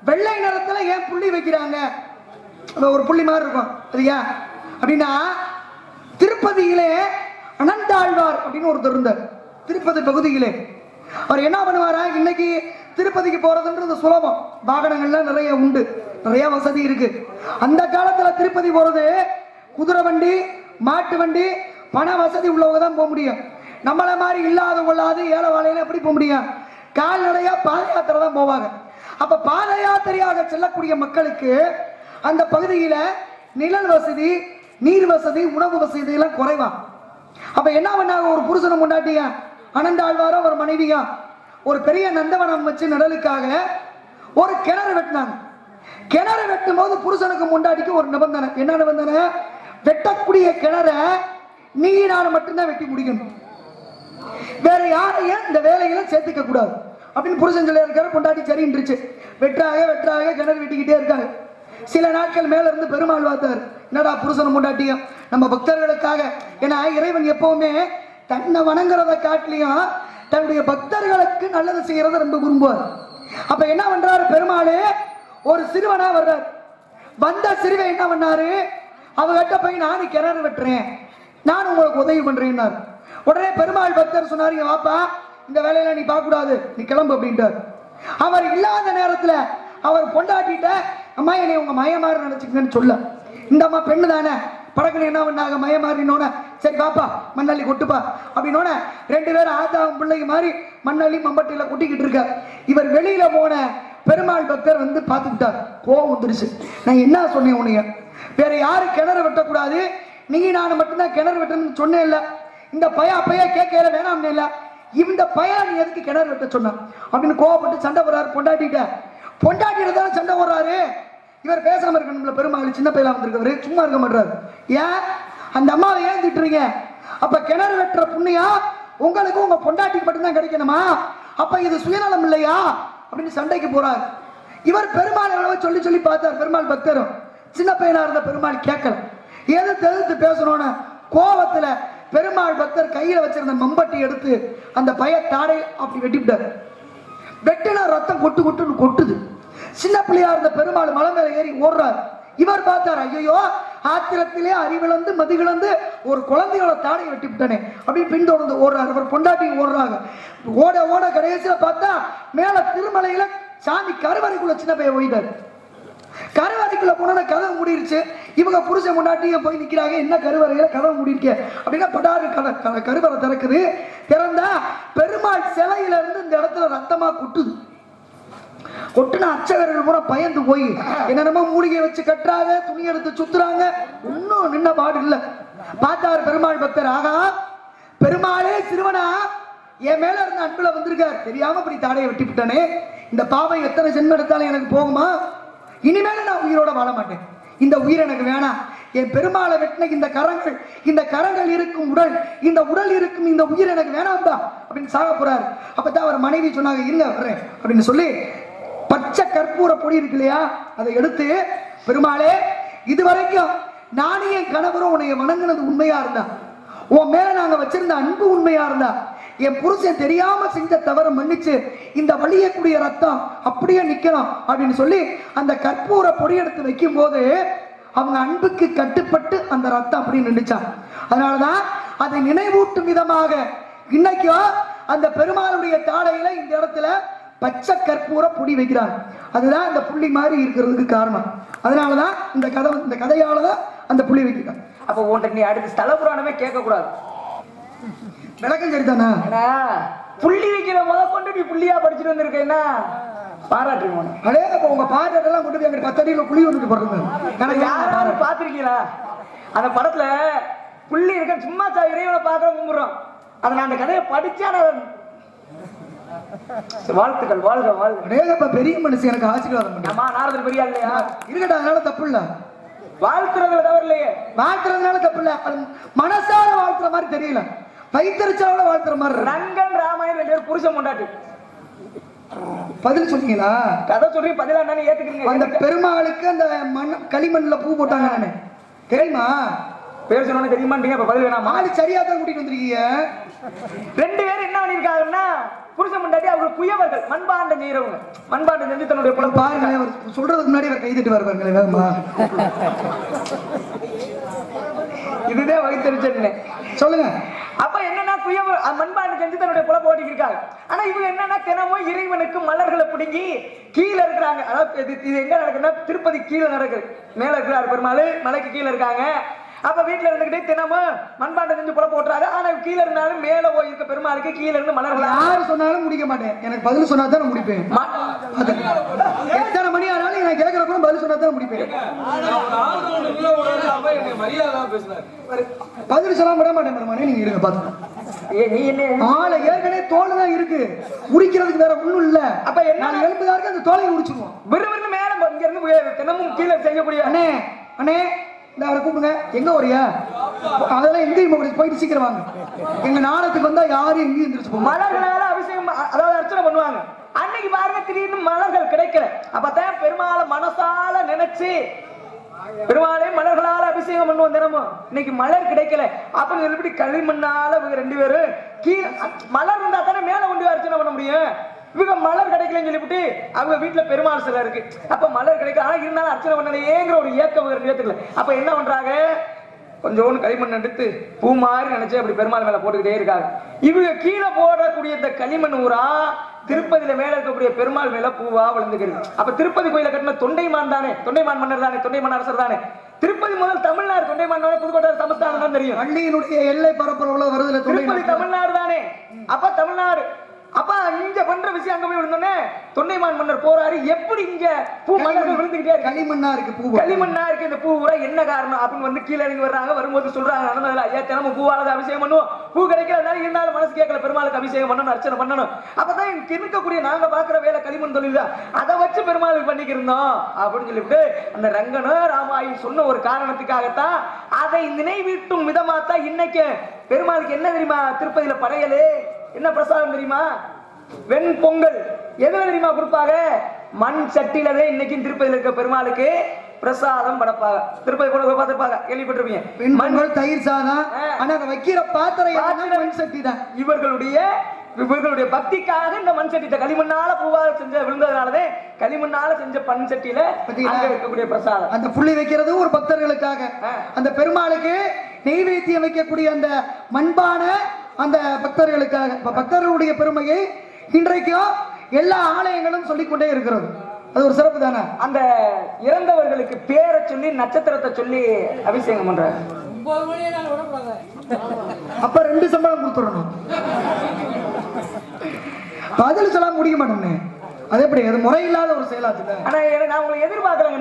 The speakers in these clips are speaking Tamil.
வெள்ளை நிறத்துல ஏன் புள்ளி வைக்கிறாங்க? ஒரு புள்ளி மாதிரி இருக்கும். அது ஏன் அப்படின்னா, திருப்பதியிலே அனந்தாழ்வார் அப்படின்னு ஒருத்தர் இருந்தார். திருப்பதி பகுதியிலே அவர் என்ன பண்ணுவாரா, இன்னைக்கு திருப்பதிக்கு போறதுன்றது சுலபம், வாகனங்கள்லாம் நிறைய உண்டு, நிறைய வசதி இருக்கு. அந்த காலத்துல திருப்பதி போறது குதிரை வண்டி, மாட்டு வண்டி, பண வசதி உள்ளவங்க தான் போக முடியும். நம்மள மாதிரி இல்லாத கொள்ளாது ஏழை வாழையில எப்படி போக முடியும்? கால்நடையா பாத யாத்திரை தான் போவாங்க. அப்ப பாத யாத்திரையாக செல்லக்கூடிய மக்களுக்கு அந்த பகுதியில நிழல் வசதி, நீர் வசதி, உணவு வசதி எல்லாம் குறைவா. அப்ப என்ன பண்ணாங்க, ஒரு புருஷனை முன்னாட்டியா அனந்தாழ்வாரோ ஒரு மனைவியா ஒரு பெரிய நந்தவனம் வச்சு நிழலுக்காக ஒரு கிணறு வெட்டினாங்க. கிணறு வெட்டும் போது புருஷனுக்கு முண்டாட்டிக்கு ஒரு நிபந்தனை. என்ன நிபந்தனை? வெட்டக்கூடிய கிணற நீரான மட்டும்தான் வெட்டி முடிக்கணும், வேற யாரையும் இந்த வேலைகளை சேர்த்துக்க கூடாது அப்படின்னு புருஷன் சொல்லி இருக்காரு. பொண்டாட்டி சரின்றுச்சு. வெற்றாக வெற்றாக கிணறு வெட்டிக்கிட்டே இருக்காங்க. சில நாட்கள் மேல இருந்து பெருமாள் பார்த்தார், என்னடா புருஷன் முண்டாட்டியும் நம்ம பக்தர்களுக்காக. ஏன்னா இறைவன் எப்பவுமே தன்னை வணங்குறத காட்டிலையும் தன்னுடைய பக்தர்களுக்கு நல்லது செய்யறத ரொம்ப விரும்புவார். அப்ப என்ன பண்றாரு பெருமாள், ஒரு சிறுவனா வர்றார். வந்த சிறுவை என்ன பண்ணாரு, அவகிட்ட போய் நானும் கிணறு வெட்டுறேன், நான் உங்களுக்கு உதவி பண்றேன்னாரு. உடனே பெருமாள் பக்தர் சொன்னாரு, வாப்பா இந்த வேலையில நீ பார்க்க கூடாது, நீ கிளம்பு அப்படின்ட்டார். அவர் இல்லாத நேரத்துல அவர் பொண்டாட்டிட்ட, அம்மா என்னை உங்க மயமாறு நினைச்சுக்கன்னு சொல்ல. இந்த அம்மா பெண்ணு தானே, படக்குன்னு என்ன பண்ணாங்க, மயமாறினோட சரி பாப்பா மண்ணள்ளி கொட்டுப்பா அப்படின்னோட ரெண்டு பேரும் ஆத்தாவும் பிள்ளைக்கு மாதிரி மண்ணள்ளி மம்பட்டியில கொட்டிக்கிட்டு இருக்க. இவர் வெளியில போன பெருமாள் பக்தர் வந்து பார்த்துக்கிட்டார். கோவம் வந்துருச்சு. நான் என்ன சொன்னேன் உன்னைய, வேற யாரும் கிணறு வெட்டக்கூடாது, நீ நான் மட்டும்தான் கிணறு வெட்டணும்னு சொன்னேன் இல்ல. இந்த பைய கேட்கல வேணாம்னு இல்ல, இந்த பையன் நீ எதுக்கு கிணறு வெட்ட சொன்ன அப்படின்னு கோவப்பட்டு சண்டை போறாரு பொண்டாட்டிட்ட. பொண்டாட்டிட்ட தானே சண்டை போடுறாரு. இவர் பேசாம இருக்கணும்ல, பெருமாள் சின்ன பையலா வந்திருக்கவரு சும்மா இருக்க மாட்டாரு. ஏன் அந்த அம்மாவை ஏன் திட்டுறீங்க? அப்ப கிணறு வெட்டுற புண்ணியா உங்களுக்கு உங்க பொண்டாட்டிக்கு மட்டும்தான் கிடைக்கணுமா? அப்ப இது சுயநலம் இல்லையா அப்படின்னு சண்டைக்கு போறாரு. இவர் பெருமாள் எவ்வளவு சொல்லி சொல்லி பார்த்தார். பெருமாள் பக்தரும் சின்ன பையனா இருந்த பெருமாள் கேட்கல. எதிர்த்து பேசணும்னு கோபத்துல பெருமாள் பக்தர் கையில வச்சிருந்த மம்பட்டி எடுத்து அந்த பைய தாடை அப்படி வெட்டிவிட்டார். வெட்டினா ரத்தம் கொட்டு கொட்டுன்னு கொட்டுது. சின்ன பிள்ளையா இருந்த பெருமாள் மலை மேல ஏறி ஓடுறாரு. இவர் பார்த்தார், ஐயோ ஆத்திரத்திலே அறிவிழந்து மதிகிழந்து ஒரு குழந்தையோட தாடையை வெட்டி விட்டானே அப்படின்னு பின்தொடர்ந்து ஓடுறாரு. இவர் பொண்டாட்டி ஓடுறாங்க. ஓட ஓட கடைசியில பார்த்தா மேல திருமலையில சாமி கருவறைக்குள்ள சின்ன பையன் போயிட்டாரு. கருவறைக்குள்ள போன கதவு மூடிருச்சு. இவங்க புருஷன் முன்னாட்டியும் போய் நிக்கிறாங்க, என்ன கருவறையில கதவு மூடிருக்க அப்படின்னா படாரு கருவறை திறக்குது. திறந்தா பெருமாள் சிலையில இருந்து இந்த இடத்துல ரத்தமா கொட்டுது. கொட்டுன அர்ச்சகர்கள் பூரா பயந்து போய் என்னென்னமோ மூலிகை வச்சு கட்டுறாங்க, துணி எடுத்து சுத்துறாங்க, இன்னும் நின்ன பாடு இல்ல. பார்த்தாரு பெருமாள் பக்தர், ஆகா பெருமாளே சிறுவனா என் மேல இருந்த அன்புல வந்திருக்கார், தெரியாம இப்படி தாடையை வெட்டி விட்டானே, இந்த பாவம் எத்தனை ஜென்மம் எடுத்தாலும் எனக்கு போகுமா? இனிமேல நான் உயிரோட வாழ மாட்டேன், இந்த உயிர் எனக்கு வேணாம். என் பெருமாளை வெட்டின இந்த கரங்கள் இருக்கும் உடல், இந்த உடல் இருக்கும் இந்த உயிர் எனக்கு வேணாம் தான் அப்படின்னு சாக போறாரு. அப்பதான் அவர் மனைவி சொன்னாங்க, இருங்க வர்றேன் அப்படின்னு சொல்லி பச்சை கற்பூர பொடி இருக்கு இல்லையா, அதை எடுத்து பெருமாளே இதுவரைக்கும் நானே என் கணவரும் உன்னை வணங்கினது உண்மையா இருந்தா, உன் மேல நாங்க வச்சிருந்த அன்பு உண்மையா இருந்தா, என் புருஷன் தெரியாம செஞ்ச தவறு மன்னிச்சு இந்த வலியக்கூடிய ரத்தம் அப்படியே நிக்கணும் அப்படின்னு சொல்லி அந்த கற்பூர பொடி எடுத்து வைக்கும் போது அவங்க அன்புக்கு கட்டுப்பட்டு அந்த ரத்தம் அப்படி நின்றுச்சான். அதனாலதான் அதை நினைவூட்டும் விதமாக இன்னைக்கும் அந்த பெருமாளுடைய தாடையில இந்த இடத்துல பச்சை கற்பூர பொடி வைக்கிறாங்க. அதுதான் இந்த புள்ளி மாதிரி இருக்கிறதுக்கு காரணம். அதனாலதான் இந்த கதையாலதான் அந்த புள்ளி வைக்கிறாங்க. அப்ப உன்கிட்ட நீ அடுத்த ஸ்தல புராணமே கேட்க கூடாது, விளக்கம் சரிதானா? புள்ளி வைக்கிற முத கொண்டு நீ புள்ளியா படிச்சுட்டு வந்திருக்க, என்ன பாராட்டுங்க. அதே உங்க பாராட்டெல்லாம் கொண்டு போய் 10 அடியில புள்ளி வந்துட்டு போடுறது யாரும் பாத்திருக்கீங்களா? அந்த படத்துல புள்ளி இருக்க சும்மா இறைவனை பார்க்க கும்பிடுறோம். அதை நான் அந்த கதையை படிச்சா வாழ்த்துக்கள், வாழ்க வாழ்க. பெரிய மனுஷன் எனக்கு ஆசீர்வாதம் பண்ணா நாரதர் பெரியா இல்லையா இருக்கட்டும், அதனால தப்பு இல்ல. வாழ்த்துறதுல தவறு இல்லையே, வாழ்த்துறதுனால தப்பு இல்ல. அது மனசார வாழ்த்துற மாதிரி தெரியல, வைத்தறிச்சால வாழ்த்துற மாதிரி. ரங்கன் ராமாயணம் 2 பேர் புருஷன் கொண்டாட்டு பதில் சொன்னீங்களா? கதை சொல்லி பதிலா ஏத்துக்கிறீங்க. அந்த பெருமாளுக்கு அந்த களிமண்ல பூ போட்டாங்க நானு தெரியுமா? பேர் சொன்னோன்னு தெரியுமாட்டீங்க, அப்ப பதில் வேணாமா? ஆளு சரியா தான் கூட்டிட்டு வந்திருக்கீங்க. 2 பேரும் என்ன பண்ணிருக்காங்கன்னா புருஷன் முன்னாடி அவங்க குயவர்கள், மண்பாண்டம் செய்யறவங்க. மண்பாண்டம் செஞ்சு தன்னுடைய குழந்தை பாருங்களேன், அவர் சொல்றதுக்கு முன்னாடி அவர் கை தட்டி வருவாங்களே வேகமா. இதுதான் வகித்தறிச்சேன்னு சொல்லுங்க. அப்ப என்னன்னா குயவர் மண்பாண்டம் செஞ்சு தன்னுடைய குழப்ப ஓட்டிட்டு இருக்காங்க. ஆனா இவங்க என்னன்னா தினமும் இறைவனுக்கு மலர்களை பிடுங்கி கீழே இருக்கிறாங்க. அதாவது இது எங்க நடக்குதுன்னா திருப்பதி கீழே நடக்குது. மேல இருக்கிறாரு பெருமாள், மலைக்கு கீழே இருக்காங்க. அப்ப வீட்டுல இருந்துகிட்டே தினமும் மண்பாண்டம் செஞ்சு குழப்ப ஓட்டுறாங்க. ஆனா கீழே இருந்தாலும் மேல போய் இருக்க பெருமாளுக்கு கீழே இருந்து மலர்கள் யாரு சொன்னாலும் முடிக்க மாட்டேன். எனக்கு பதில் சொன்னா தான் முடிப்பேன். எத்தனை மணி ஆனாலும் நான் கேட்கற கூட பதில் சொன்னா தான் முடிப்பேன். பதில் சொல்லாம விட மாட்டேன் பெருமானே. நீங்க இருங்க பாத்து. நீ என்ன ஆளை ஏற்கனவே தோல் தான் இருக்கு, உரிக்கிறதுக்கு வேற ஒண்ணும் இல்ல. அப்ப என்ன எலும்புதான் இருக்கு, அந்த தோலை உரிச்சுக்குவோம். விறுவிறு மேல இங்க இருந்து தினமும் கீழே செய்யக்கூடிய அண்ணே அண்ணே இந்த அவரை கூப்பிடுங்க. எங்க வரியா? அதெல்லாம் எங்கேயும் போயிட்டு சீக்கிரம் வாங்க. எங்க நாடகத்துக்கு வந்தா யாரும் எங்கேயும் எந்திரிச்சு போகும். மலர்களால அபிஷேகம், அதாவது அர்ச்சனை பண்ணுவாங்க. அன்னைக்கு பாருங்க திடீர்னு மலர்கள் கிடைக்கல. அப்பதான் பெருமாளை மனசால நினைச்சு பெருமாளே மலர்களால அபிஷேகம் பண்ணுவோம் தினமும். இன்னைக்கு மலர் கிடைக்கல. அப்ப எப்படி களிமண்ணால இவங்க 2 பேரும் கீழே மலர் இருந்தா தானே மேல கொண்டு அர்ச்சனை பண்ண முடியும். இவங்க மலர் கிடைக்கலன்னு சொல்லிவிட்டு அவங்க வீட்டுல பெருமாள் சிலை இருக்கு. அப்ப மலர் கிடைக்கல, ஆனா இருந்தாலும் அர்ச்சனை பண்ணலையேங்கிற ஒரு ஏக்கம் ஏத்துக்கல. அப்ப என்ன பண்றாங்க, கொஞ்சோன்னு களிமண் எடுத்து பூ மாதிரி நினைச்சு அப்படி பெருமாள் மேல போட்டுக்கிட்டே இருக்காங்க. இவங்க கீழே போடக்கூடிய இந்த களிமண் ஊரா திருப்பதியில மேல இருக்கக்கூடிய பெருமாள் மேல பூவா விழுந்துக்கிறது. அப்ப திருப்பதி கோயில கட்டின தொண்டைமான் தானே, தொண்டைமான் மன்னர் தானே, தொண்டைமான் அரசர் தானே. திருப்பதி முதல் தமிழ்நாடு, தொண்டைமான் புதுக்கோட்டை சமஸ்தானம் தான் தெரியும். பள்ளியினுடைய எல்லை பரப்பளவுல வருதுல திருப்பதி தமிழ்நாடு தானே. அப்ப தமிழ்நாடு, அப்ப இங்க பண்ற விஷயம் அங்க போய் விழுந்தோன்னே தொண்டைமான் மன்னர் போறாரு. எப்படி இங்க பூ மலர்கள் விழுந்துகிட்டே இருக்கு, களிமண்ணா இருக்கு, பூ களிமண்ணா இருக்கு, இந்த பூ ஊரா என்ன காரணம் அப்படின்னு வந்து கீழே இறங்கி வர்றாங்க. வரும்போது சொல்றாங்க, நடந்ததுல ஐயா தினமும் பூவால அபிஷேகம் பண்ணுவோம், பூ கிடைக்கிறதுனால இருந்தாலும் மனசு கேட்கல, பெருமாளுக்கு அபிஷேகம் பண்ணணும், அர்ச்சனை பண்ணணும். அப்பதான் இருக்கக்கூடிய நாங்க பாக்குற வேலை களிமண் தொழில் தான், அதை வச்சு பெருமாளுக்கு பண்ணிக்கிருந்தோம் அப்படின்னு சொல்லிவிட்டு அந்த ரங்கனும் ராமாயும் சொன்ன ஒரு காரணத்துக்காகத்தான் அதை நினைவீட்டும் விதமா தான் இன்னைக்கு பெருமாளுக்கு என்ன தெரியுமா, திருப்பதியில படையலு என்ன பிரசாதம் தெரியுமா, வெண் பொங்கல். எதுல தெரியுமா கொடுப்பாங்க, மண் சட்டியிலவே இன்னைக்கு திருப்பதியில இருக்க பெருமாளுக்கு பிரசாதம் படைப்பாங்க. திருப்பதி கூட பார்த்துப்பாங்க, கேள்விப்பட்டிருப்பீங்க. மண் தயிர் சாதம். ஆனா அதை வைக்கிற பாத்திரம் மண் சட்டி தான். இவர்களுடைய பக்திக்காக இந்த மண் சட்டி களிமண்ணால பூவாக செஞ்ச விழுந்ததுனாலதே களிமண்ணால செஞ்ச பண் சட்டியில இருக்கக்கூடிய பிரசாதம். அந்த புள்ளி வைக்கிறது ஒரு பக்தர்களுக்காக, அந்த பெருமாளுக்கு நெய்வேத்தியம் வைக்கக்கூடிய அந்த மண்பான அந்த பக்தர்களுக்காக. பக்தர்களுடைய பெருமையை இன்றைக்கும் எல்லா ஆலயங்களும் சொல்லிக்கொண்டே இருக்கிறது. அது ஒரு சிறப்பு தானே. அந்த இறந்தவர்களுக்கு பேரை சொல்லி நட்சத்திரத்தை சொல்லி அபிஷேகம் பண்றாங்க. அப்ப 2 சம்பளம் கொடுத்துடணும். பதில் சொல்ல முடிய மாட்டேன். அது எப்படி, அது முறையில்லாத ஒரு செயலாச்சு. ஆனா நான் உங்களை எதிர்பார்க்கலங்க.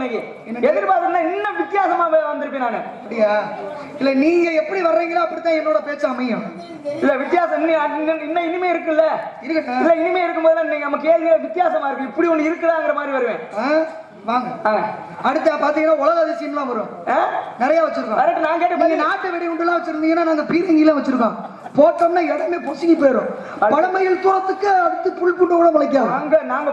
இன்னைக்கு எதிர்பார்க்கல, இன்னும் வித்தியாசமா வந்திருப்பேன் நானு. அப்படியா? இல்ல நீங்க எப்படி வர்றீங்களோ அப்படித்தான் என்னோட பேச்சு அமையும். இல்ல வித்தியாசம் இன்னும் இனிமே இருக்குல்ல, இல்ல இனிமே இருக்கும்போது நம்ம கேள்வி வித்தியாசமா இருக்கு. இப்படி ஒண்ணு இருக்குதாங்கிற மாதிரி வருவேன். வாங்க அடுத்த பாத்தீங்கன்னா உலக அதிசயம்லாம் வரும், நிறைய வச்சிருக்கோம். நான் கேட்டு நாட்டு வெடி உண்டுலாம் வச்சிருந்தீங்கன்னா நாங்க பீரங்கிலாம் வச்சிருக்கோம். போட்டோம்னா இடமே பொசுங்கி போயிடும். பழமையில் தூரத்துக்கு அடுத்து புல் புட்டு கூட முளைக்காது. நாங்க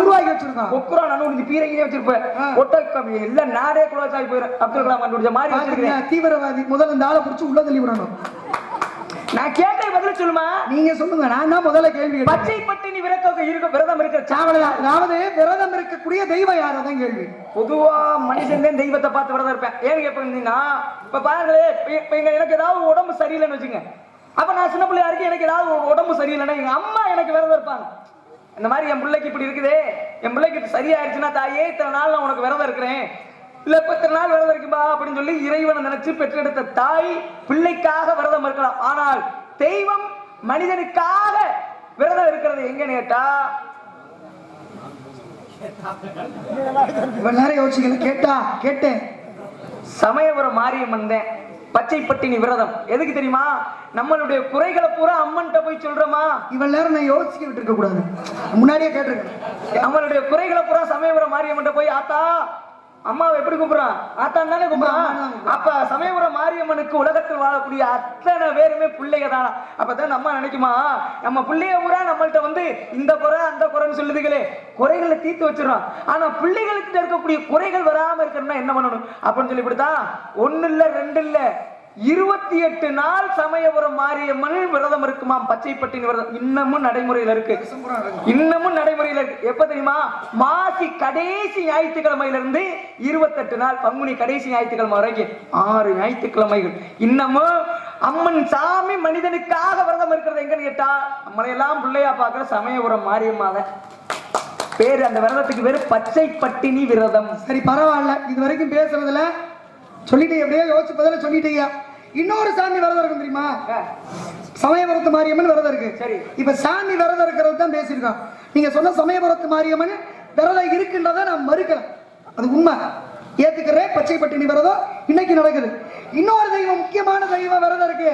உருவாக்கி வச்சிருக்கோம். பொக்குரா நான் பீரங்கிலே வச்சிருப்பேன். எல்லாம் நாடே குலச்சாய் போயிடும். அப்துல் கலாம் கண்டுபிடிச்ச மாதிரி தீவிரவாதி. முதல்ல இந்த ஆளை பிடிச்சி உள்ள தள்ளி விடணும். நான் கேட்ட பதில் சொல்லுமா, நீங்க சொல்லுங்க. நான் தான் முதல்ல கேள்வி. பச்சை பட்டினி விரதம் இருக்கிற சாவல, அதாவது விரதம் இருக்கக்கூடிய தெய்வம் யாரதான் கேள்வி. பொதுவா மனுஷன் தெய்வத்தை பார்த்து விரதம் இருப்பேன். ஏன்னு கேட்பீங்கன்னா, இப்ப பாருங்களே, எனக்கு ஏதாவது உடம்பு சரியில்லைன்னு வச்சுங்க. அப்ப நான் சின்ன பிள்ளையா இருக்கு, எனக்கு ஏதாவது உடம்பு சரியில்லைன்னா எங்க அம்மா எனக்கு விரதம் இருப்பாங்க. இந்த மாதிரி என் பிள்ளைக்கு இப்படி இருக்குது, என் பிள்ளைக்கு சரியாயிருச்சுன்னா தாயே இத்தனை நாள் நான் உனக்கு விரதம் இருக்கிறேன், இல்ல 10 நாள் விரதம் இருக்கும்பா அப்படின்னு சொல்லி இறைவனை நினைச்சு பெற்றெடுத்த தாய் பிள்ளைக்காக விரதம் இருக்கலாம். ஆனால் தெய்வம் மனிதனுக்காக விரதம் இருக்கிறது எங்கன்னு கேட்டா, நேரம் யோசிக்கல. கேட்டேன் சமயபுரம் மாரியம்மன் தான் பச்சை பட்டினி விரதம். எதுக்கு தெரியுமா, நம்மளுடைய குறைகளை பூரா அம்மன்கிட்ட போய் சொல்றோமா. இவன் நேரம் நான் யோசிக்க விட்டு இருக்க கூடாது, முன்னாடியே கேட்டிருக்கேன். நம்மளுடைய குறைகளை பூரா சமயபுரம் மாரியம்மன் போய், ஆத்தா அம்மாவை எப்படி கூப்பிடுறான், ஆத்தான் தானே கூப்பிடுறான். அப்ப சமயபுரம் மாரியம்மனுக்கு உலகத்தில் வாழக்கூடிய அத்தனை பேருமே பிள்ளைங்க தானா. அப்பதான் நம்ம நினைக்குமா, நம்ம பிள்ளைய பூரா நம்மள்ட்ட வந்து இந்த குறை அந்த குறைன்னு சொல்லுதுகளே, குறைகளை தீர்த்து வச்சிடறோம். ஆனா பிள்ளைகளுக்கு இருக்கக்கூடிய குறைகள் வராம இருக்கணும்னா என்ன பண்ணணும் அப்படின்னு சொல்லி இப்படித்தான் 1 இல்ல 2 இல்ல 28 நாள் சமயபுரம் மாரியம்மன் விரதம் இருக்குமாம். பச்சைப்பட்டினி விரதம் இன்னமும் நடைமுறையில இருக்கு. இன்னமும் நடைமுறையில இருக்கு. எப்ப தெரியுமா? மாசி கடைசி ஞாயிற்றுக்கிழமையில இருந்து 28 நாள் பங்குனி கடைசி ஞாயிற்றுக்கிழமை வரைக்கும் 6 ஞாயிற்றுக்கிழமைகள் இன்னமும் அம்மன் சாமி மனிதனுக்காக விரதம் இருக்கிறது. எங்கன்னு கேட்டா நம்மளையெல்லாம் பிள்ளையா பாக்குற சமயபுரம் மாரியம்மாவை பேரு. அந்த விரதத்துக்கு பேரு பச்சை பட்டினி விரதம். சரி பரவாயில்ல, இது வரைக்கும் பேசுறதுல சொல்லிட்டீங்க, எப்படியோ யோசிச்சு பதில சொல்லிட்டீங்க. இன்னொரு சாமி விரதம் இருக்கும் தெரியுமா? சமயபுரத்து மாரியம்மன் விரதம் இருக்கு. சரி, இப்ப சாமி விரதம் இருக்கிறது தான் பேசியிருக்கோம். நீங்க சொன்ன சமயபுரத்து மாரியம்மன் விரதம் இருக்குன்றத நான் மறுக்கல, அது உண்மை, ஏத்துக்கிறேன். பச்சை பட்டினி விரதம் இன்னைக்கு நடக்குது. இன்னொரு தெய்வம், முக்கியமான தெய்வம் விரதம் இருக்கு.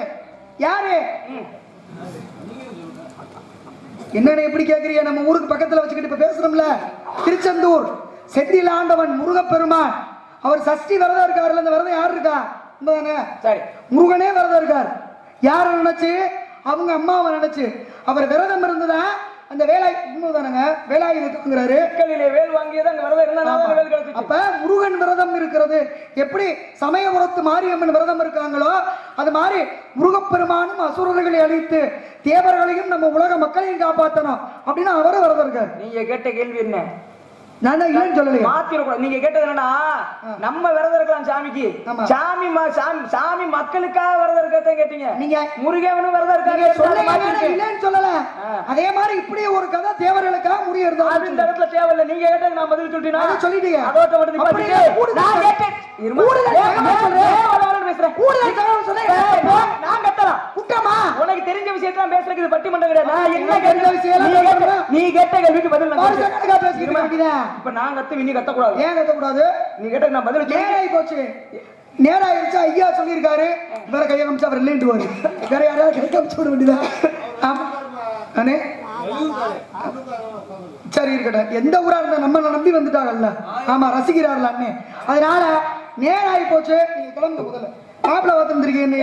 யாரு? என்னன்னு எப்படி கேக்குறீங்க? நம்ம ஊருக்கு பக்கத்துல வச்சுக்கிட்டு இப்ப பேசுறோம்ல, திருச்செந்தூர் செந்தில் ஆண்டவன் முருகப்பெருமான், அவர் சஷ்டி விரதம் இருக்காருல்ல. அந்த விரதம் யாரு இருக்கா? சரி, முருகனே விரதம் இருக்கார். யார நினைச்சு? அவங்க அம்மாவை நினைச்சு அவர் விரதம் இருந்ததா அந்த வேலாயுதங்கிறாரு. வேல் வாங்கியது அந்த விரதம் இருந்தா. அப்ப முருகன் விரதம் இருக்கிறது எப்படி சமயபுரத்து மாரியம்மன் விரதம் இருக்காங்களோ அது மாதிரி முருகப்பெருமானும் அசுரர்களை அழித்து தேவர்களையும் நம்ம உலக மக்களையும் காப்பாற்றணும் அப்படின்னு அவரும் விரதம் இருக்காரு. நீங்க கேட்ட கேள்வி என்ன? நான் இல்லைன்னு சொல்லலையே, மாத்திரக்கூடாது. நீங்க கேட்டது என்னன்னா நம்ம விரதம் இருக்கலாம் சாமிக்கு, சாமி மக்களுக்காக விரதம் இருக்கதான் கேட்டீங்க. நீங்க முருகனும் விரதம் இருக்காங்க இல்லன்னு சொல்லல. அதே மாதிரி இப்படி ஒரு கதை தேவர்களுக்காக முடியறது இந்த இடத்துல தேவையில்லை. நீங்க கேட்டது நான் பதில் சொல்லிட்டீங்க, சொல்லிட்டீங்க. அதோட மட்டும் நான் கேட்டேன். நான் கட்டலாம் குட்டமா? உனக்கு தெரிஞ்ச விஷயத்தான் பேசுறதுக்கு பட்டிமன்றம் கிடையாது. நான் என்ன தெரிஞ்ச விஷயம் நீ கேட்ட கேள்விக்கு பதில் பேசிக்கிறேன். இப்ப நான் கத்து நீ கத்தக்கூடாது. ஏன் கத்தக்கூடாது? நீ கேட்ட நான் பதில் நேராகி போச்சு. நேராயிருச்சா? ஐயா சொல்லியிருக்காரு, வேற கையை காமிச்சா அவர் இல்லைன்ட்டு வேற யாராவது கை காமிச்சு விட வேண்டியதா? சரி இருக்கட்டும், எந்த ஊரா இருந்தா நம்ம நம்பி வந்துட்டாங்கல்ல, ஆமா ரசிக்கிறார்கள் அண்ணே, அதனால நேராகி போச்சு. நீங்க கிளம்பு. முதல்ல மாப்பிள்ள வந்துருக்கீங்க.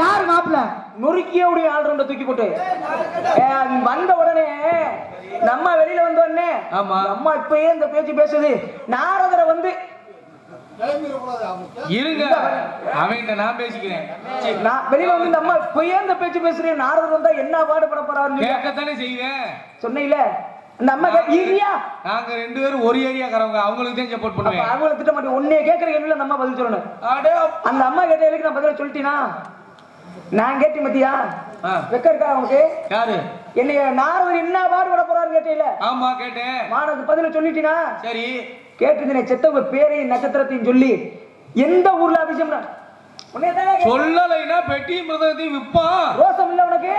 யாரு மாப்பிள்ள? நொறுக்கியோடைய ஆல்ரவுண்ட தூக்கி போட்டு வந்த உடனே நம்ம வெளியில வந்த உடனே அம்மா இப்பயே இந்த பேச்சு பேசுது. நாரதரை வந்து இருங்க, அவன்கிட்ட நான் பேசிக்கிறேன். நான் வெளியில வந்து இந்த அம்மா இப்பயே இந்த பேச்சு பேசுறேன். நாரதர் வந்தா என்ன பாடுபட போறாரு கேட்கத்தானே செய்வேன். சொன்னீங்களே அந்த அம்மா ஏரியா, நாங்க 2 பேரும் ஒரு ஏரியாக்காரவங்க, அவங்களுக்கு தான் சப்போர்ட் பண்ணுவேன். அவங்கள திட்ட மாட்டேன். ஒன்னே கேட்கற கேள்வியில அந்த அம்மா பதில் சொல்லணும். அந்த அம்மா கேட்ட கேள்விக்கு நான் பதில் சொல்லிட்டீனா? நான் கேட்டேன் மத்தியா, வெக்க இருக்கா அவனுக்கு? யாரு? என்னைய நாரதர் என்ன பாடுபட போறாரு கேட்டீல? ஆமா கேட்டேன். மானது பதில சொல்லிட்டீனா? சரி கேட்டுதுனே. செத்தவங்க பேரையும் நட்சத்திரத்தையும் சொல்லி எந்த ஊர்ல அபிஷேகம் சொல்லலைன்னா பெட்டியும் மிருதத்தையும் விற்பான். ரோசம் இல்ல உனக்கு?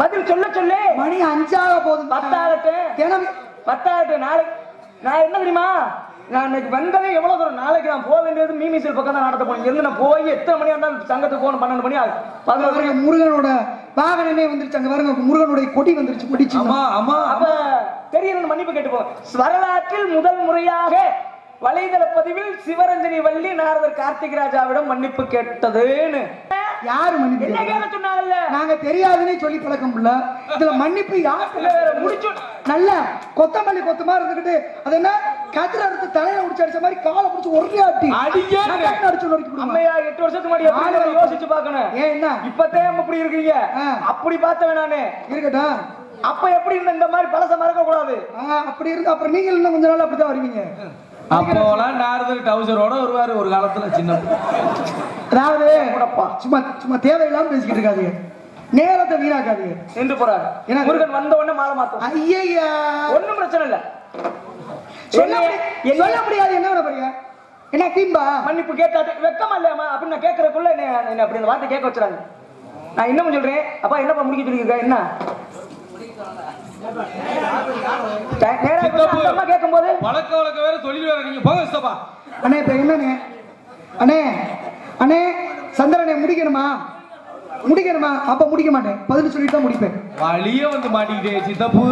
பதில் சொல்ல சொல்லு. மணி 5 ஆக போகுது. 10 ஆகட்டும், 10 ஆகட்டும். நாளைக்கு நான் என்ன தெரியுமா, நான் இன்னைக்கு வந்ததே எவ்வளவு தூரம். நாளைக்கு நான் போக வேண்டியது மீமிசல் பக்கம் தான் நடத்த போனேன். இருந்து நான் போய் எத்தனை மணி இருந்தாலும் சங்கத்துக்கு போகணும். 12 மணி ஆகும். 11 முருகனோட வாகனமே வந்துருச்சு. அங்க பாருங்க, முருகனுடைய கொடி வந்துருச்சு. கொடிச்சு. அப்ப தெரியல, மன்னிப்பு கேட்டு போ. வரலாற்றில் முதல் முறையாக வலைதள பதிவில் சிவரஞ்சனி வள்ளி நாரதர் கார்த்திக் ராஜாவிடம் மன்னிப்பு கேட்டதுன்னு யாரு மன்னிப்பு என்ன கேட்க சொன்னாங்கல்ல? நாங்க தெரியாதுன்னே சொல்லி பழக்கம் இல்ல. இதுல மன்னிப்பு யாருக்குள்ள முடிச்சு நல்ல கொத்தமல்லி கொத்தமா இருந்துகிட்டு அது என்ன கதிர எடுத்து தலையில முடிச்சு அடிச்ச மாதிரி காலை பிடிச்சு ஒரே ஆட்டி அடிச்சு அம்மையா 8 வருஷத்துக்கு முன்னாடி யோசிச்சு பார்க்கணும். ஏன் என்ன இப்பத்தே அப்படி இருக்கீங்க? அப்படி பார்த்த வேணானே இருக்கட்டும். அப்ப எப்படி இருந்த இந்த மாதிரி பழச மறக்க கூடாது. அப்படி இருக்கு. அப்புறம் நீங்க இன்னும் கொஞ்ச நாள் அப்படிதான் வருவீங்க. அப்போலாம் நாரதர் டவுசரோட வருவாரு ஒரு காலத்துல சின்ன. அதாவது சும்மா சும்மா தேவையில்லாம பேசிக்கிட்டு இருக்காதீங்க, நேரத்தை வீணாக்காதீங்க என்று போறாரு. முருகன் வந்த உடனே மாலை மாத்தம். ஐயா ஒண்ணும் பிரச்சனை இல்ல, சொல்ல முடியாது. என்ன பண்ண போறீங்க? என்ன தீம்பா? மன்னிப்பு கேட்டா வெக்கமா இல்லையாமா அப்படின்னு நான் கேட்கறதுக்குள்ள என்ன அப்படி அந்த வார்த்தை கேட்க வச்சுறாங்க. நான் இன்னமும் சொல்றேன், அப்பா என்னப்பா முடிக்க சொல்லிருக்க? என்ன கேட்கும் போது வழக்க வழக்க வேற தொழில் வேற. நீங்க போக வச்சப்பா. அண்ணே இப்ப என்னண்ணே? அண்ணே அண்ணே சந்திரனே முடிக்கணுமா? முடிக்கணுமா? அப்ப முடிக்க மாட்டேன். பதில் சொல்லிட்டு தான் முடிப்பேன். வழியே வந்து மாட்டிக்கிட்டே சித்தப்பு.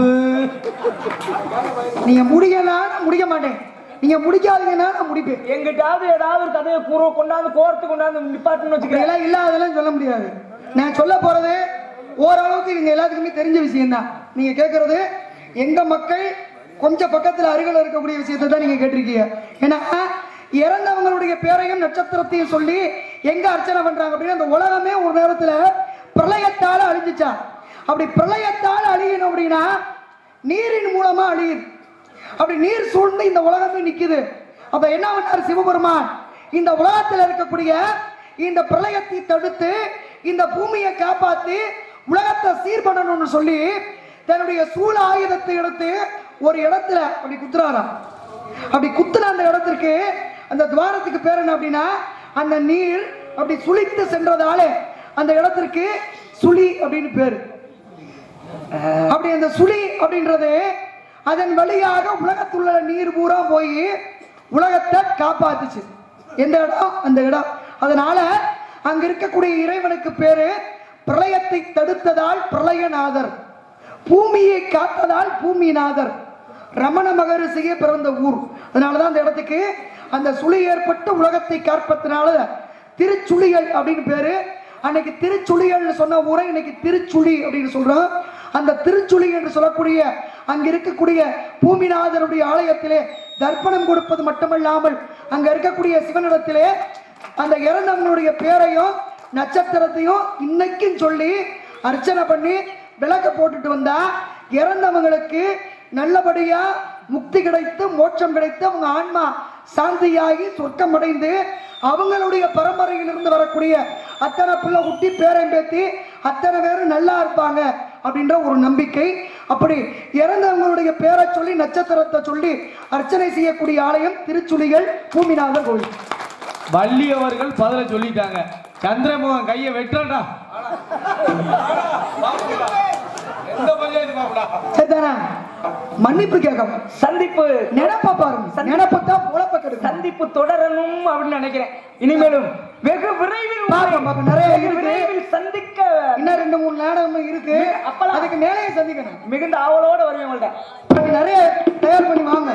நீங்க முடிக்கலாம், முடிக்க மாட்டேன். நீங்க முடிக்காதீங்கன்னா நான் முடிப்பேன். எங்கிட்டாவது ஏதாவது ஒரு கதையை கொண்டாந்து கோர்த்து கொண்டாந்து நிப்பாட்டுன்னு வச்சுக்கிறேன். இல்ல அதெல்லாம் சொல்ல முடியாது. நான் சொல்ல போறது ஓரளவுக்கு இவங்க எல்லாத்துக்குமே தெரிஞ்ச விஷயம் தான். நீங்க கேட்கறது எங்க மக்கள் கொஞ்சம் பக்கத்துல அருகில் இருக்கக்கூடிய விஷயத்தை தான் நீங்க கேட்டிருக்கீங்க. ஏன்னா இறந்தவங்களுடைய பேரையும் நட்சத்திரத்தையும் சொல்லி எங்க அர்ச்சனை பண்றாங்க அப்படின்னா அந்த உலகமே ஒரு நேரத்துல பிரளயத்தால அழிஞ்சிச்சா. அப்படி பிரளயத்தால அழியணும் அப்படின்னா நீரின் மூலமா அழியுது. அப்படி நீர் சூழ்ந்து இந்த உலகமே நிக்குது. அப்ப என்ன பண்ணாரு சிவபெருமான், இந்த உலகத்தில் இருக்கக்கூடிய இந்த பிரளயத்தை தடுத்து இந்த பூமியை காப்பாத்தி உலகத்தை சீர் பண்ணணும்னு சொல்லி தன்னுடைய சூழ ஆயுதத்தை எடுத்து ஒரு இடத்துல அப்படி குத்துறாராம். அப்படி குத்துன அந்த இடத்திற்கு அந்த துவாரத்துக்கு பேர் என்ன அப்படின்னா அந்த நீர் அப்படி சுழித்து சென்றதால அந்த இடத்திற்கு சுழி அப்படின்னு பேரு. அப்படி அந்த சுழி அப்படின்றது அதன் வழியாக உலகத்துள்ள நீர் பூரா போய் உலகத்தை காப்பாத்துச்சு. எந்த இடம்? அந்த இடம். அதனால அங்க இருக்கக்கூடிய இறைவனுக்கு பேரு பிரளயத்தை தடுத்ததால் பிரளயநாதர், பூமியை காத்ததால் பூமிநாதர், ரமண மகரிஷியே பிறந்த ஊர். அதனாலதான் அந்த இடத்துக்கு அந்த சுழி ஏற்பட்டு உலகத்தை காப்பதனால திருச்சுழியல் அப்படின்னு பேரு. அன்னைக்கு திருச்சுழியல் சொன்ன ஊரை இன்னைக்கு திருச்சுழி அப்படின்னு சொல்றோம். அந்த திருச்சுழி என்று சொல்லக்கூடிய அங்க இருக்கக்கூடிய பூமிநாதருடைய ஆலயத்திலே தர்ப்பணம் கொடுப்பது மட்டுமல்லாமல் அங்க இருக்கக்கூடிய சிவனிடத்திலே அந்த இறந்தவங்களுடைய பேரையும் நட்சத்திரத்தையும் இன்னைக்கும் சொல்லி அர்ச்சனை பண்ணி விளக்க போட்டுட்டு வந்தா இறந்தவங்களுக்கு நல்லபடியா முக்தி கிடைத்து மோட்சம் கிடைத்து அவங்க ஆன்மா சாந்தியாகி சொர்க்கம் அடைந்து அவங்களுடைய பரம்பரையிலிருந்து வரக்கூடிய அத்தனை பிள்ளை குட்டி பேரம்பேத்தி அத்தனை பேரும் நல்லா இருப்பாங்க அப்படின்ற ஒரு நம்பிக்கை. அப்படி இறந்தவங்களுடைய பேரை சொல்லி நட்சத்திரத்தை சொல்லி அர்ச்சனை செய்யக்கூடிய ஆலயம் திருச்சுழிகள் பூமிநாதர் கோயில். வள்ளி அவர்கள் பதில சொல்லிட்டாங்க. சந்திரமோகன் கையை வெட்டா மன்னிப்பு கேட்கணும். சந்திப்பு நினைப்ப பாருங்க, நினைப்பத்தான் உழப்ப கெடுக்கும். சந்திப்பு தொடரணும் அப்படின்னு நினைக்கிறேன். இனிமேலும் வெகு விரைவில் நிறைய இருக்கு சந்திக்க. இன்னும் 2-3 நேரம் இருக்கு. அப்பெல்லாம் அதுக்கு மேலேயே சந்திக்கணும். மிகுந்த ஆவலோட வருவேன் உங்கள்ட்ட. நிறைய தயார் பண்ணி வாங்க.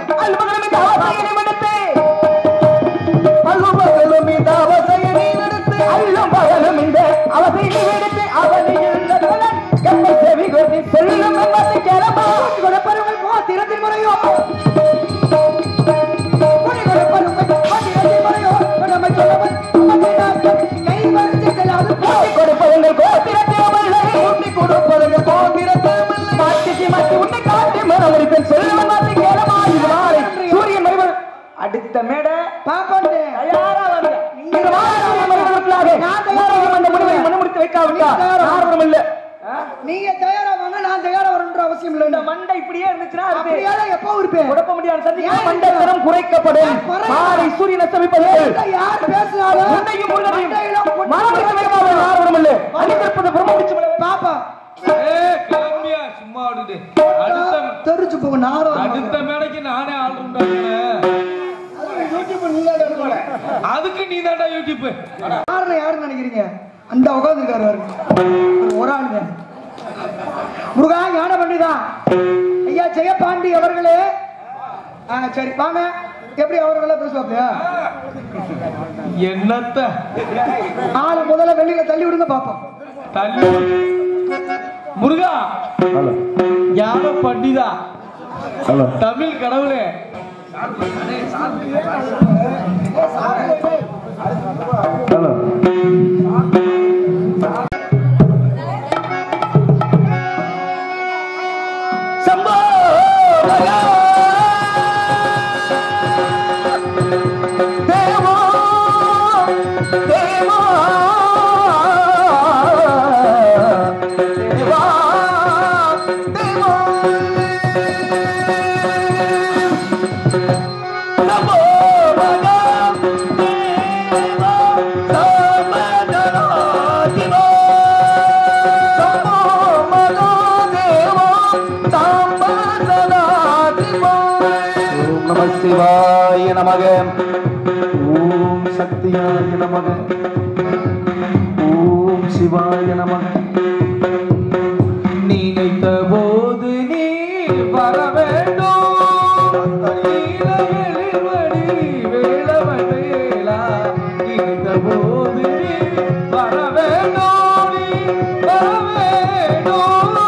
அடுத்த மேடை நீங்க தயாரா வாங்க, நான் தயாரா வரணுன்ற அவசியம் இல்லை. மண்டை இப்படியே இருந்துச்சுன்னா எப்போ இருப்பேன் குழப்ப முடியாது. மண்டலம் குறைக்கப்படும். சூரியனை சமைப்பது யார் பேசினாலும் பாப்பா சும்மா தெரிச்சு போக. அடுத்த மேடைக்கு நானே ஆள் அதுக்கு நீ தாண்டா யூடியூப். யாருன்னு நினைக்கிறீங்க? அந்த உட்கார்ந்துருக்காரு ஒரு ஆளுங்க. முருகா ஞான பண்டிதா ஐயா ஜெயபாண்டி அவர்களே. சரி வாங்க. எப்படி அவர்கள பேசுவாப்லையா? என்னத்த ஆளு முதல்ல வெளியில தள்ளி விடுங்க பாப்போம். தள்ளி முருகா ஞான பண்டிதா தமிழ் கடவுளே. சிவாய நமக. ஓம் சக்தியாய நமக. ஓம் சிவாய நமக. நினைத்த போது நீ வர வேண்டும். வேளவன் வேளா நினைத்த போது நீ வர வேண்டும். வர வேண்டும்.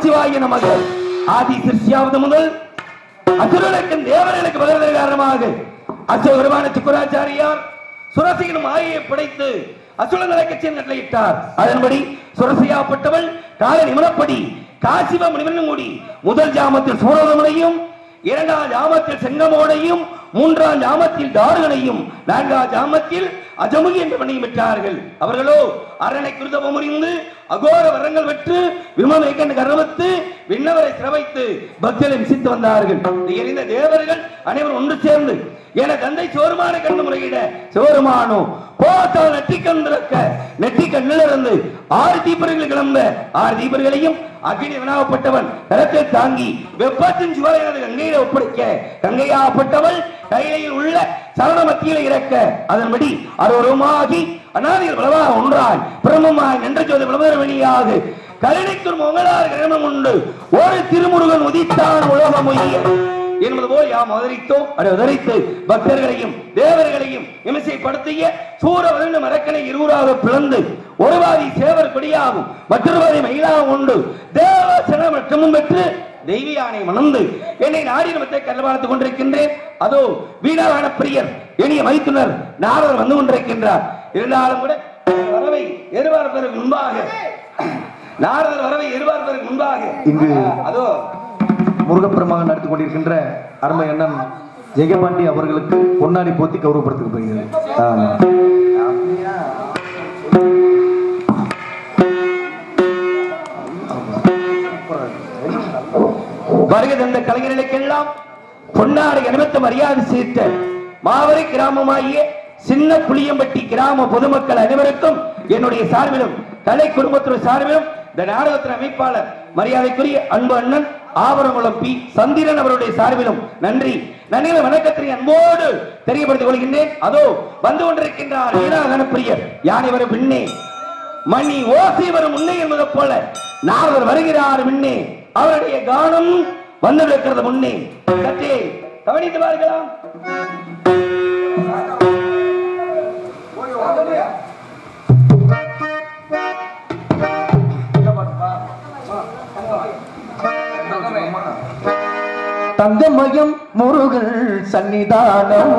நமச்சிவாய நமக. ஆதி சிருஷ்டியாவது முதல் அசுரனுக்கும் தேவர்களுக்கு பகர்வதன் காரணமாக அசுரமான சுக்கராச்சாரியார் சுரசியனும் ஆயை படைத்து அசுரங்களை கட்சியின் கட்டளையிட்டார். அதன்படி சுரசியாப்பட்டவள் கால நிமலப்படி காசிவ முனிவனும் கூடி முதல் ஜாமத்தில் சூரதமனையும், இரண்டாம் ஜாமத்தில் செங்கமோடையும், மூன்றாம் ஜாமத்தில் தாருகனையும், நான்காம் ஜாமத்தில் அஜமுகி என்ற பணியும் பெற்றார்கள். அவர்களோ அரணை குருதவம் முறிந்து அகோர வரங்கள் பெற்று விமலைக்கண்டு கர்வத்து விண்ணவரை சிரவைத்து பக்தரை விசித்து வந்தார்கள். எரிந்த தேவர்கள் அனைவரும் ஒன்று சேர்ந்து என தந்தை சோறுமான கண்டு முறையிட சோறுமானோ போத்தால் நெற்றிக்கந்திருக்க நெற்றி கண்ணிலிருந்து 6 தீபர்கள் கிளம்ப 6 தீபர்களையும் அக்னி வினாவப்பட்டவன் கரத்தில் தாங்கி வெப்பத்தின் சுவரை கங்கையில ஒப்படைக்க கங்கையாப்பட்டவள் கையிலையில் உள்ள சரண மத்தியில இறக்க அதன்படி அருவருமாகி அநாதிகள் பலவாக ஒன்றாய் பிரம்மமாய் நின்ற ஜோதி பலவரவணியாக கருணைக்குள் மங்களார் கிரமம் உண்டு ஒரு திருமுருகன் உதித்தான் உலகம் உய்ய என்பது போல் யாம் அவதரித்தோம். அவதரித்து பக்தர்களையும் தேவர்களையும் இமிசைப்படுத்திய சூரவருண மரக்கனை இருவராக பிளந்து ஒருவாதி சேவர் கொடியாகும் மற்றொருவாதி மயிலாகவும் உண்டு தேவசன மற்றமும் பெற்று தெய்வியானை மணந்து என்னை நாடி நமத்தை கல்வாழ்த்துக் கொண்டிருக்கின்றேன். அதோ வீணாவான பிரியர் எளிய மைத்துனர் நாரதர் வந்து கொண்டிருக்கின்றார். இருந்தாலும் கூட வரவை எதிர்பார்ப்பதற்கு முன்பாக நாரதர் வரவை எதிர்பார்ப்பதற்கு முன்பாக இங்கு அதோ முருகப்பெருமாக நடத்தி கொண்டிருக்கின்ற அருமை அண்ணன் ஜெயபாண்டி அவர்களுக்கு பொன்னாடி போத்தி கௌரவப்படுத்தப்படுகிறது. வருகை தந்த கலைஞர்களுக்கெல்லாம் பொன்னாடை அணிவித்து மரியாதை செய்த மாவரை கிராமமாகிய சின்ன புளியம்பட்டி கிராம பொதுமக்கள் அனைவருக்கும் என்னுடைய சார்பிலும் கலை குடும்பத்தின் சார்பிலும் இந்த நாடகத்தின் அமைப்பாளர் மரியாதைக்குரிய அன்பு அண்ணன் ஆவரங்குளம் பி சந்திரன் அவருடைய சார்பிலும் நன்றி நன்றிகளை வணக்கத்தினை அன்போடு தெரியப்படுத்திக் கொள்கின்றேன். அதோ வந்து கொண்டிருக்கின்றார் வீணாகனப்பிரியர் யானை வரும் பின்னே மணி ஓசை வரும் முன்னே என்பதை போல நாரதர் வருகிறார் முன்னே அவருடைய கானம் வந்திருக்கிறது முன்னே சற்றே கவனித்து பார்க்கலாம். தங்கமயம் முருகன் சன்னிதானம்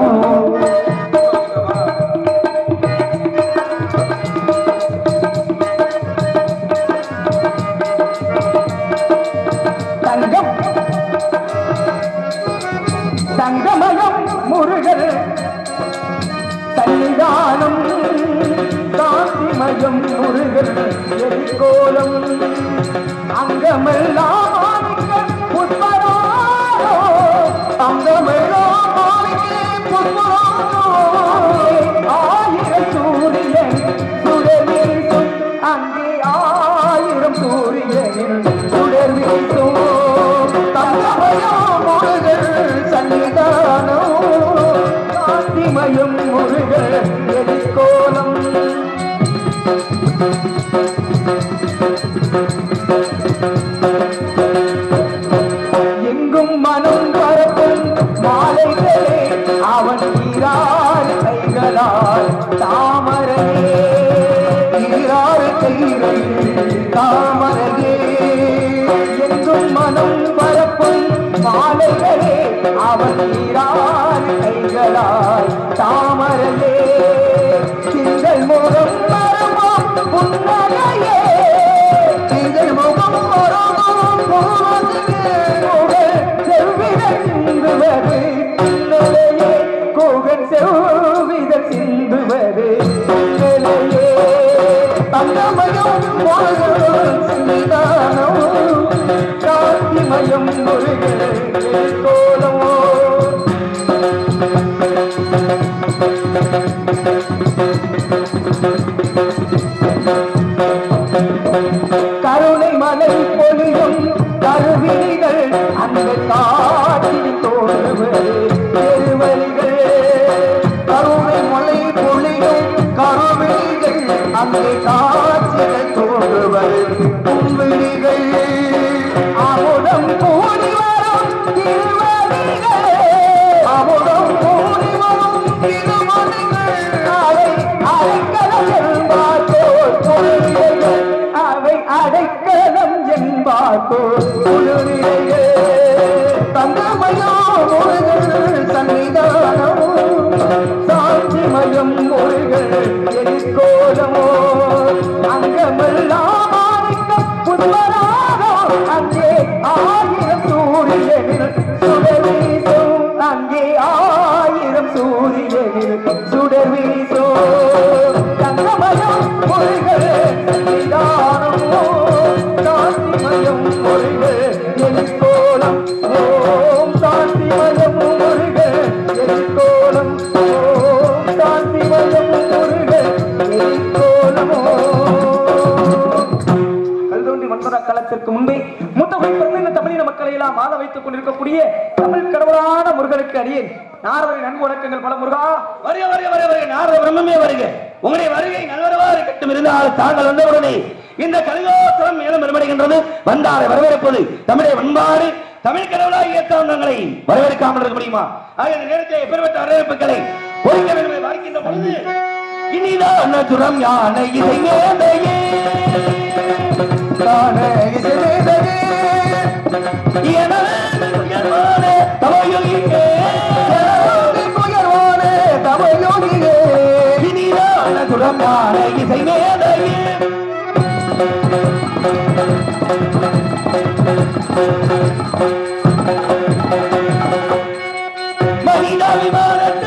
தங்கமயம் முருகன் சன்னிதானம் காந்திமயம் முருகன் எரிகோலம் அங்கமெல்லாம் புஷ்பரோ அங்கமெல்லாம் புஷ்பரோ ஆயிரம் சூரியன் சுடர் வீசும் அங்கே ஆயிரம் சூரியனில் சுடர் வீசும் தங்கமயம் முருகன் சன்னிதானம் காந்திமயம் முருகன் எரிகோலம் எங்கும் மனம் பரப்பும் மாலைகளே அவன் ஈராறு கைகளால் தாமரையே ஈராறு கைகள் தாமரையே எங்கும் மனம் பரப்பும் மாலைகளே அவன் ஈராறு கைகளால் தாமரையே திங்கள் முகம் மரமும் புன்னகையே திங்கள் முகம் மரமும் கோகன் செவ்விதழ் சிந்துவது தங்கமயம் சன்னிதானம் காந்திமயம் முருகன் கோலமோ கருணை மலை பொழியும் கருவிகள் அந்த காட்டில் தோன்றுவது பெருவழிகள் கருணை மலை பொழியும் கருவிகள் அந்த காட்சிகள் தோன்றுவது புல்வெளிகள் அமுதம் கூடி வரும் திருவழிகள் அமுதம் கூடி வரும் திருமணிகள் அவை அடைக்கலம் என்பார் அவை அடைக்கலம் என்பார் வாழ வைத்துக் கொண்டிருக்கக்கூடிய தமிழ் கடவுளான முருகனுக்கு அடியேன் நாரதரின் அன்பு வணக்கங்கள் பல. முருகா வருக வருக வருக வருக நாரத பிரம்மே வருக. உங்களுடைய வருகை நல்வரவாறு கட்டும் இருந்தால் தாங்கள் வந்தவுடனே இந்த கலிதோத்திரம் மேலும் பெருமடைகின்றது. வந்தாரை வரவேற்பது தமிழை வன்பாடு தமிழ் கடவுளாய் ஏற்றவங்களை வரவேற்காமல் இருக்க முடியுமா? ஆகிய நேரத்தை எப்பேற்பட்ட வரவேற்புகளை பொறிக்க வேண்டும் என்று பார்க்கின்ற பொழுது இனிதான் சுரம் யானை இசை மேதையே இசை மேதையே மனிதாபிமானத்தை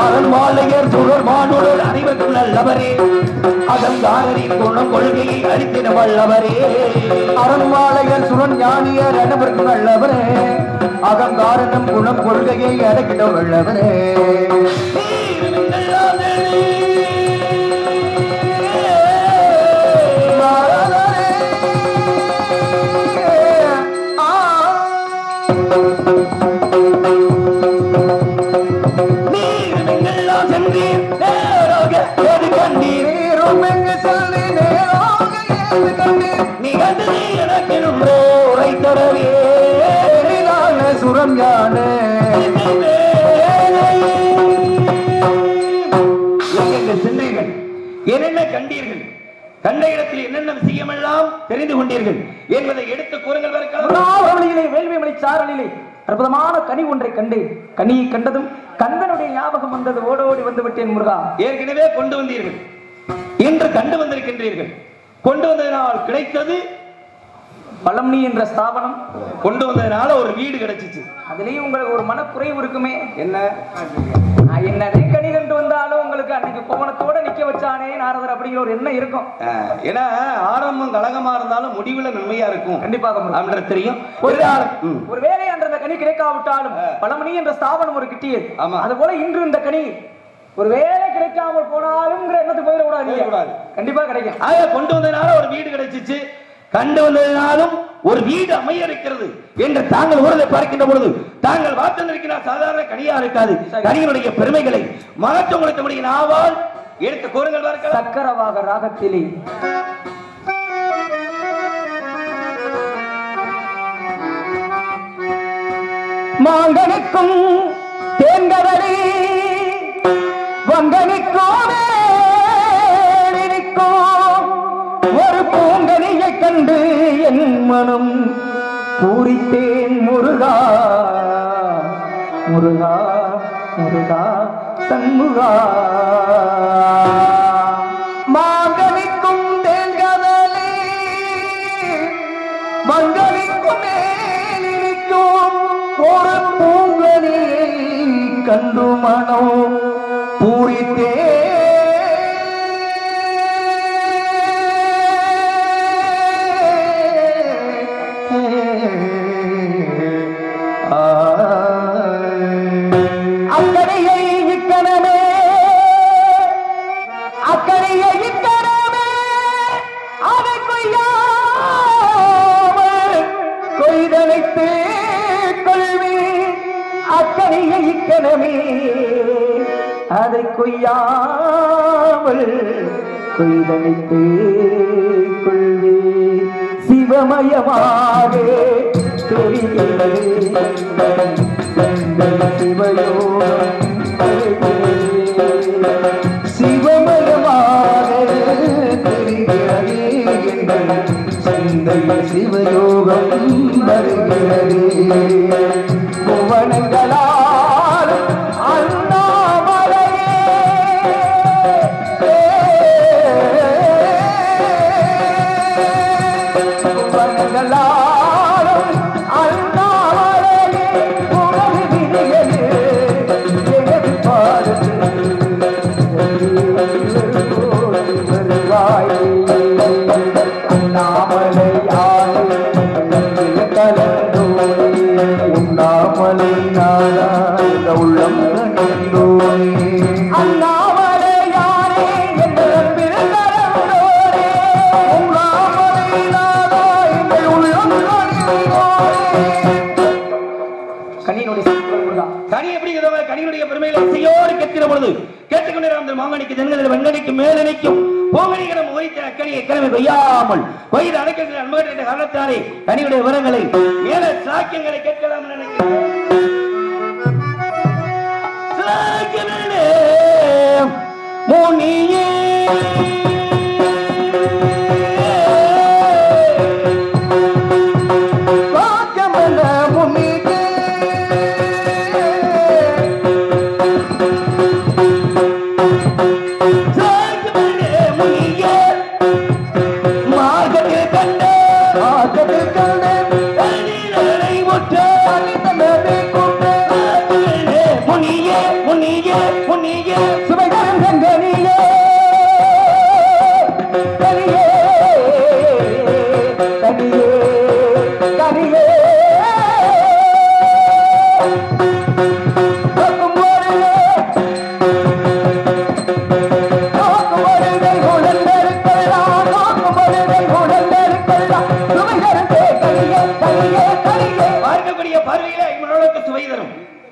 அரண்மாலையர் சுடர்மானுடன் அனைவருக்கும் நல்லவரே அகங்காரரின் குணம் கொள்கையை அளித்திட வல்லவரே. அரண்மாலையர் சுடன் ஞானியர் அனைவருக்கும் நல்லவரே அகங்காரனும் குணம் கொள்கையை அடக்கிட வல்லவரே. சுரம் யானை சென்றீர்கள், என்னென்ன கண்டீர்கள், கண்ட இடத்தில் என்னென்ன விஷயமெல்லாம் தெரிந்து கொண்டீர்கள் என்பதை எடுத்து கூறுங்கள். வேள்விமலை சாரலிலே அற்புதமான கனி ஒன்றை கண்டேன். கனியை கண்டதும் கந்தனுடைய ஞாபகம் வந்தது. ஓடோடி வந்து விட்டேன் முருகா. ஏற்கனவே கொண்டு வந்தீர்கள், இன்று கண்டு வந்திருக்கின்றீர்கள். கொண்டு வந்ததனால் கிடைத்தது பழம்னி என்ற ஸ்தாபனம். கொண்டு வந்ததனால ஒரு வீடு கிடைச்சிச்சு. அதுலயும் உங்களுக்கு ஒரு மனக்குறைவு இருக்குமே. என்ன என்னதே கனி கண்டு வந்தாலும் உங்களுக்கு அன்னைக்கு கோவணத்தோட நிக்க வச்சானே நாரதர் அப்படிங்கிற ஒரு எண்ணம் இருக்கும். ஏன்னா ஆரம்பம் கலகமா இருந்தாலும் முடிவுல நன்மையா இருக்கும். கண்டிப்பாக அப்படின்றது தெரியும். ஒரு வேலை அந்த கனி கிடைக்காவிட்டாலும் பழமணி என்ற ஸ்தாபனம் ஒரு கிட்டியது. அது போல இன்று இந்த கனி ஒரு வேலை கிடைக்காமல் போனாலும் எண்ணத்துக்கு போயிடக்கூடாது. கண்டிப்பா கிடைக்கும். கொண்டு வந்ததுனால ஒரு வீடு கிடைச்சிச்சு, கண்டு வந்ததினாலும் ஒரு வீடு அமைய இருக்கிறது என்று தாங்கள் ஊரலை பார்க்கின்ற பொழுது தாங்கள் வார்த்திருக்கிற சாதாரண கனியா இருக்காது. கனியினுடைய பெருமைகளை மகத்துவங்களுக்கு முடிய நாவால் எடுத்து கூறுங்கள். சக்கரவாக ராகத்திலே மாங்கனிக்கும் தேங்கடலி வங்கனிக்கும் ஒரு பூங்கனியை கண்டு என் மனம் பூரித்தேன். முருகா முருகா முருகா சண்முகா. மாங்கனிக்கும் தேங்கடலி வங்கனிக்கும் மேலிருக்கும் ஒரு பூங்கனியை கண்டு மனம் பூரித்தே. அக்கறையை இக்கணமே அக்கறையை இக்கணமே அதை கொய்தனைத்து கொள்வி. அக்கறையை இக்கணமே அதை கொய்யாமல் கொய்தனைத்து கொள்வி. சிவமயமாக தெரிகிறது சிவமயமாக தெரிகிறது எங்கள் சிந்தையில் சிவயோகம் வருகிறது புவனங்களால் அண்ணாமலையே புவனங்களாலும் அண்ணாமலையே உனது விதியது எனது பாடத்து வருவாயே அண்ணாமலையானே உண்ணாமலை நாடா உள்ளம் கண்டோனே அண்ணாமலையானே எங்கள் பிறந்தோனே உண்ணாமலை நாடா எங்கள் உள்ளம் கண்டோனே. கனியினுடைய கனி எப்படி கனியுடைய பெருமைகளை இசையோடு கேட்கிற பொழுது கேட்டுக்கொண்டிருந்த மாங்கனிக்கு ஜனங்களில் வெண்கணிக்கு மேல் நினைக்கும் போகணிகளும் ஓய்த்த அக்கனியை கிழமை கொய்யாமல் வயிறு அடைக்கின்ற அன்பர்கள் என்ற காரணத்தாலே கனியுடைய விவரங்களை மேல சாக்கியங்களை கேட்கலாம் நினைக்கிறேன். முனியே வாக்கமல்ல முனியே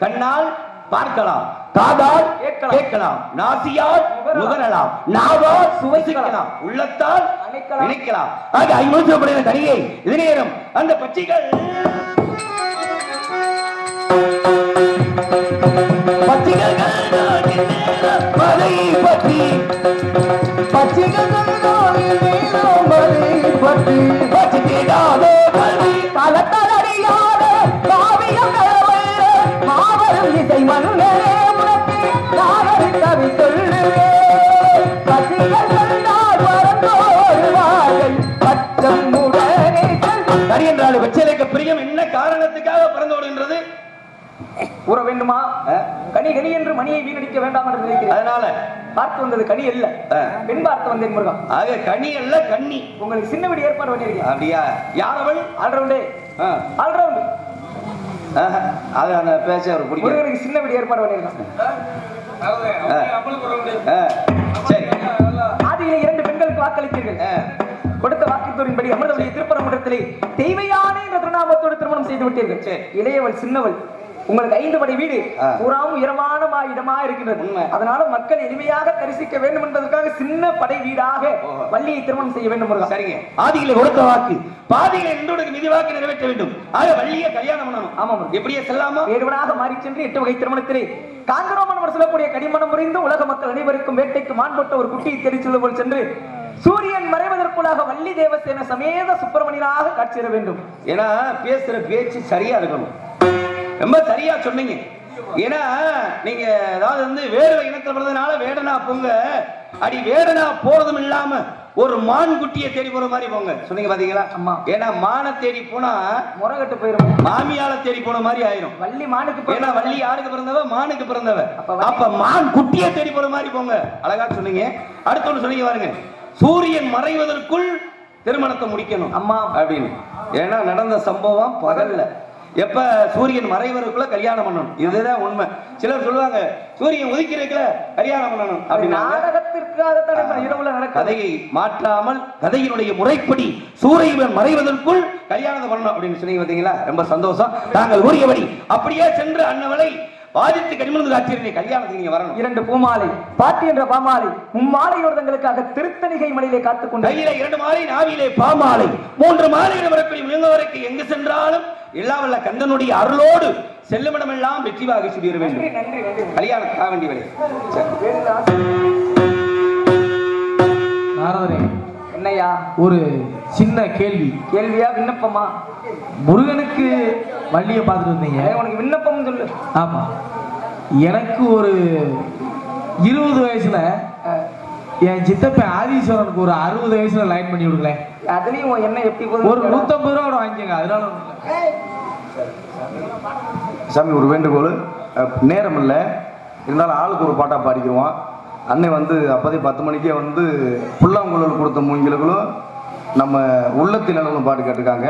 கண்ணால் பார்க்கலாம், காதால் கேட்கலாம், நாசியால் நுகரலாம், நாவால் சுவைக்கலாம், உள்ளத்தால் நினைக்கலாம். ஆக ஐம்பது கனியை இது நேரம் அந்த பட்சிகள் பிரியம் என்ன காரணத்துக்காக பிறந்தோடுன்றது கூற வேண்டுமா? கனி கனி என்று மணியை வீணடிக்க வேண்டாம் என்று நினைக்கிறேன். அதனால பார்த்து வந்தது கனி அல்ல, பெண் பார்த்து வந்தேன் முருகன். ஆக கனி அல்ல கண்ணி. உங்களுக்கு சின்ன வீடு ஏற்பாடு பண்ணிருக்கேன். அப்படியா? யார் அவள்? ஆல்ரவுண்டே ஆல்ரவுண்ட். அது அந்த பேச அவர் பிடிக்கும். முருகனுக்கு சின்ன வீடு ஏற்பாடு பண்ணிருக்கேன். சரி, ஆதியிலே 2 பெண்களுக்கு வாக்களித்தீர்கள். கொடுத்த வாக்குறுதியின்படி அமிர்தவழியை திருப்பரங்குன்றத்திலே தெய்வயானை என்ற திருநாமத்தோடு திருமணம் செய்து விட்டீர்கள். இளையவள் சின்னவள். உங்களுக்கு 5 படை வீடு பூராவும் உயரமான இடமா இருக்கின்றது. அதனால மக்கள் எளிமையாக தரிசிக்க வேண்டும் என்பதற்காக சின்ன படை வீடாக வள்ளியை திருமணம் செய்ய வேண்டும். சரிங்க. ஆதியிலே கொடுத்த வாக்கு பாதியிலே என்னோட நிதி வாக்கு நிறைவேற்ற வேண்டும். ஆக வள்ளியை கல்யாணம் பண்ணணும். ஆமா, எப்படியே செல்லாமா வேடுவனாக மாறி சென்று 8 வகை திருமணத்திலே காந்தரோமன் சொல்லக்கூடிய கடிமணம் புரிந்து உலக மக்கள் அனைவருக்கும் வேட்டைக்கு மாண்பட்ட ஒரு குட்டியை தேடி செல்வது போல் சென்று சூரியன் மறைவதற்குள்ளாக வள்ளி தேவசேன சமேத சுப்பிரமணியனாக காட்சியிட வேண்டும். ஏன்னா பேசுற பேச்சு சரியா இருக்கணும். ரொம்ப சரியா சொன்னீங்க. ஏன்னா நீங்க அதாவது வந்து வேடுவ இனத்துல பிறந்தனால வேடனா போங்க, அடி வேடனா போறதும் இல்லாம ஒரு மான் குட்டியை தேடி போற மாதிரி போங்க சொன்னீங்க பாத்தீங்களா? அம்மா. ஏன்னா மான தேடி போனா முறகட்டு போயிரும், மாமியால தேடி போன மாதிரி ஆயிரும். வள்ளி மானுக்கு, ஏன்னா வள்ளி யாருக்கு பிறந்தவ? மானுக்கு பிறந்தவ. அப்ப மான் குட்டியை தேடி போற மாதிரி போங்க. அழகா சொன்னீங்க. அடுத்த ஒண்ணு சொன்னீங்க பாருங்க, சூரியன் மறைவதற்குள் திருமணத்தை முடிக்கணும் அம்மா அப்படின்னு. ஏன்னா நடந்த சம்பவம் பகல்ல, எப்ப சூரியன் மறைவதற்குள்ள கல்யாணம் பண்ணணும். இதுதான் உண்மை. சிலர் சொல்லுவாங்க சூரியன் உதிக்கிறதுக்குள்ள கல்யாணம் பண்ணணும் அப்படின்னு. கதையை மாற்றாமல் கதையினுடைய முறைப்படி சூரியன் மறைவதற்குள் கல்யாணத்தை பண்ணணும் அப்படின்னு சொன்னீங்க பாத்தீங்களா? ரொம்ப சந்தோஷம். நாங்கள் கூறியபடி அப்படியே சென்று அன்னவளை பாதித்து கடிமணந்து காட்சியை கல்யாணத்துக்கு நீங்க வரணும். 2 பூமாலை பாட்டி என்ற பாமாலை மும்மாலையோர்தங்களுக்காக திருத்தணிகை மலையிலே காத்துக்கொண்டு கையில 2 மாலை, நாவிலே பாமாலை, 3 மாலைகள் வரக்கூடிய முயங்கவரைக்கு எங்கு சென்றாலும் எல்லாவல்ல கந்தனுடைய அருளோடு செல்லுமிடம் எல்லாம் வெற்றி வாகை சுடிய வேண்டும். கல்யாணத்துக்காக வேண்டிய வேலை. நாரதரே, என்ன என்னையா? ஒரு சின்ன கேள்வி. கேள்வியா விண்ணப்பமா? முருகனுக்கு வள்ளியை பார்த்துட்டு வந்தீங்க, உனக்கு விண்ணப்பம் சொல்லு. ஆமா. எனக்கு ஒரு 20 வயசுல என் சித்தப்பன் ஆதீஸ்வரனுக்கு ஒரு 60 வயசுல லைன் பண்ணி விடுங்களேன். அதுலயும் என்ன எப்படி ஒரு 150 ரூபா வாங்கிக்கங்க. அதனால சாமி ஒரு வேண்டுகோள், நேரம் இல்லை இருந்தாலும் ஆளுக்கு ஒரு பாட்டாக பாடிக்குவோம். அன்னை வந்து அப்போதே 10 மணிக்கே வந்து புல்லாங்குழல் கொடுத்த மூங்கில்களும் நம்ம உள்ளத்தில் பாட்டு கேட்டிருக்காங்க.